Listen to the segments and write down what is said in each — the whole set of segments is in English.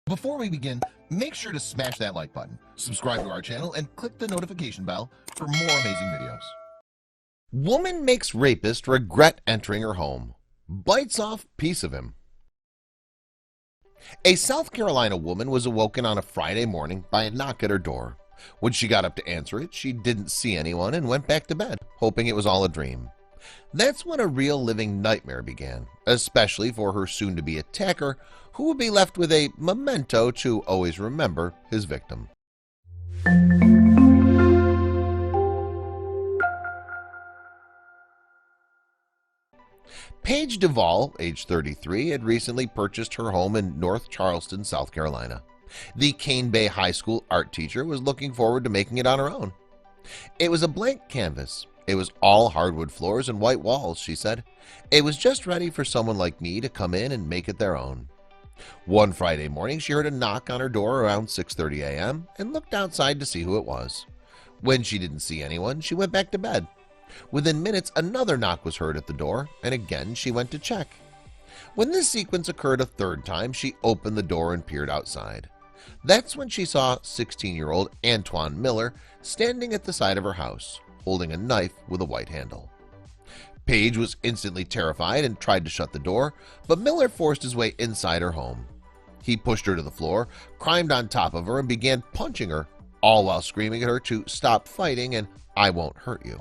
Before we begin, make sure to smash that like button, subscribe to our channel, and click the notification bell for more amazing videos. Woman makes rapist regret entering her home. Bites off piece of him. A South Carolina woman was awoken on a Friday morning by a knock at her door. When she got up to answer it, she didn't see anyone and went back to bed, hoping it was all a dream. That's when a real living nightmare began, especially for her soon-to-be attacker, who would be left with a memento to always remember his victim. Paige Duvall, age 33, had recently purchased her home in North Charleston, South Carolina. The Cane Bay High School art teacher was looking forward to making it on her own. It was a blank canvas. It was all hardwood floors and white walls, she said. It was just ready for someone like me to come in and make it their own. One Friday morning, she heard a knock on her door around 6:30 a.m. and looked outside to see who it was. When she didn't see anyone, she went back to bed. Within minutes, another knock was heard at the door, and again she went to check. When this sequence occurred a third time, she opened the door and peered outside. That's when she saw 16-year-old Antoine Miller standing at the side of her house, holding a knife with a white handle. Paige was instantly terrified and tried to shut the door, but Miller forced his way inside her home. He pushed her to the floor, climbed on top of her, and began punching her, all while screaming at her to stop fighting and "I won't hurt you."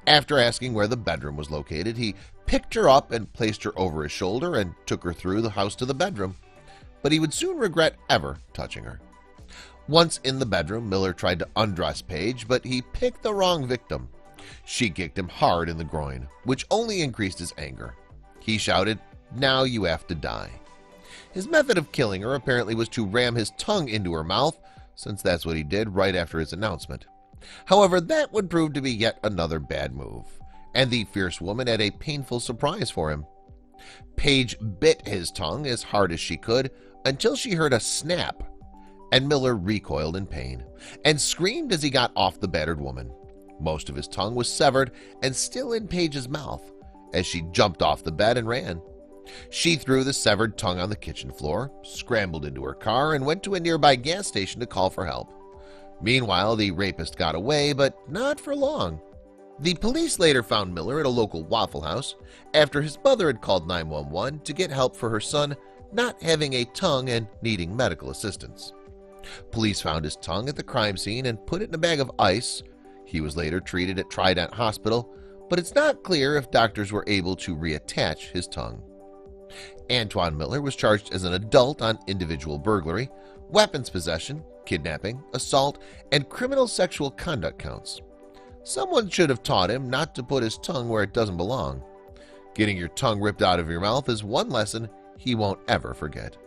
After asking where the bedroom was located, he picked her up and placed her over his shoulder and took her through the house to the bedroom. But he would soon regret ever touching her. Once in the bedroom, Miller tried to undress Paige, but he picked the wrong victim. She kicked him hard in the groin, which only increased his anger. He shouted, "Now you have to die." His method of killing her apparently was to ram his tongue into her mouth, since that's what he did right after his announcement. However, that would prove to be yet another bad move, and the fierce woman had a painful surprise for him. Paige bit his tongue as hard as she could until she heard a snap, and Miller recoiled in pain and screamed as he got off the battered woman. Most of his tongue was severed and still in Paige's mouth as she jumped off the bed and ran. She threw the severed tongue on the kitchen floor, scrambled into her car, and went to a nearby gas station to call for help. Meanwhile, the rapist got away, but not for long. The police later found Miller at a local Waffle House after his mother had called 911 to get help for her son not having a tongue and needing medical assistance. Police found his tongue at the crime scene and put it in a bag of ice. He was later treated at Trident Hospital, but it's not clear if doctors were able to reattach his tongue. Antoine Miller was charged as an adult on individual burglary, weapons possession, kidnapping, assault, and criminal sexual conduct counts. Someone should have taught him not to put his tongue where it doesn't belong. Getting your tongue ripped out of your mouth is one lesson he won't ever forget.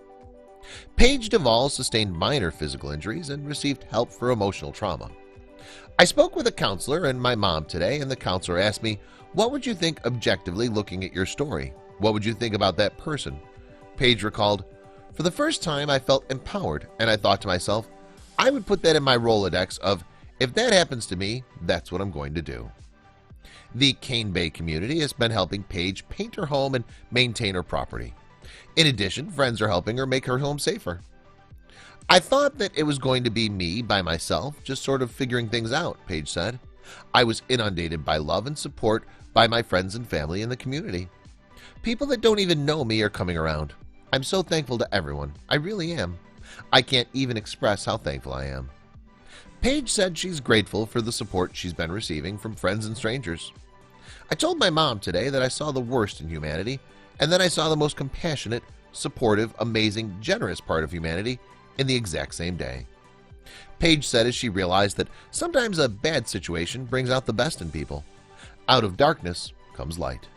Paige Duvall sustained minor physical injuries and received help for emotional trauma. I spoke with a counselor and my mom today, and the counselor asked me, "What would you think objectively looking at your story? What would you think about that person?" Paige recalled, "For the first time, I felt empowered, and I thought to myself, I would put that in my Rolodex of, if that happens to me, that's what I'm going to do." The Cane Bay community has been helping Paige paint her home and maintain her property. In addition, friends are helping her make her home safer. "I thought that it was going to be me by myself, just sort of figuring things out," Paige said. "I was inundated by love and support by my friends and family in the community. People that don't even know me are coming around. I'm so thankful to everyone. I really am. I can't even express how thankful I am." Paige said she's grateful for the support she's been receiving from friends and strangers. "I told my mom today that I saw the worst in humanity, and then I saw the most compassionate, supportive, amazing, generous part of humanity in the exact same day." Paige said as she realized that sometimes a bad situation brings out the best in people. Out of darkness comes light.